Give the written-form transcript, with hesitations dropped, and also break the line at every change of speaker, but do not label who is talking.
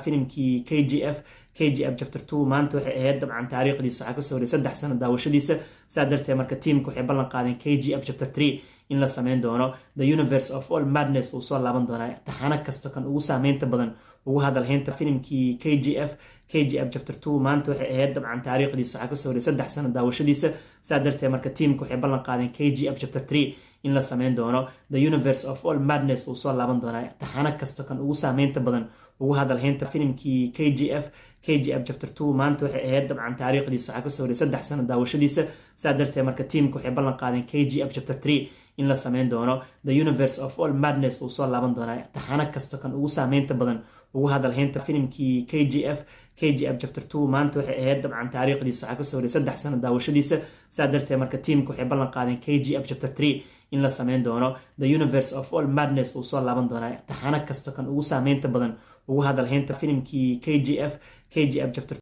filimkii KGF chapter 2 maanta waxay ahayd dabcan taariikhdiisa waxaa kasoo horey 3 sano daawashadiisa saa darteed marka tiimka waxay ballan qaadeen KGF chapter 3 in la sameyn doono The Universe of All Madness uu soo laaban doonaa taxano kasta kan ugu saameynta badan ugu hadalhaynta filimkii KGF chapter 2 maanta waxay ahayd dabcan taariikhdiisa waxaa kasoo horey 3 sano daawashadiisa saa darteed marka tiimka waxay ballan qaadeen KGF chapter 3 in la sameyn doono The Universe of All Madness uu soo laaban doonaa taxano kasta kan ugu saameynta badan ugu hadalhaynta filimkii KGF chapter 2 maanta waxay ahayd dabcan taariikhdiisa waxaa kasoo horey 3 sano daawashadiisa saa darteed marka tiimka waxay ballan qaadeen KGF chapter 3 in la sameyn doono The Universe of All Madness uu soo laaban doonaa taxano kasta kan ugu saameynta badan ugu hadalhaynta filimkii KGF chapter 2 maanta waxay ahayd dabcan taariikhdiisa waxaa kasoo horey 3 sano daawashadiisa saa darteed marka tiimka waxay ballan qaadeen KGF chapter 3 in la sameyn doono The Universe of All Madness uu soo laaban doonaa taxano kasta kan ugu saameynta badan ugu hadalhaynta filimkii KGF chapter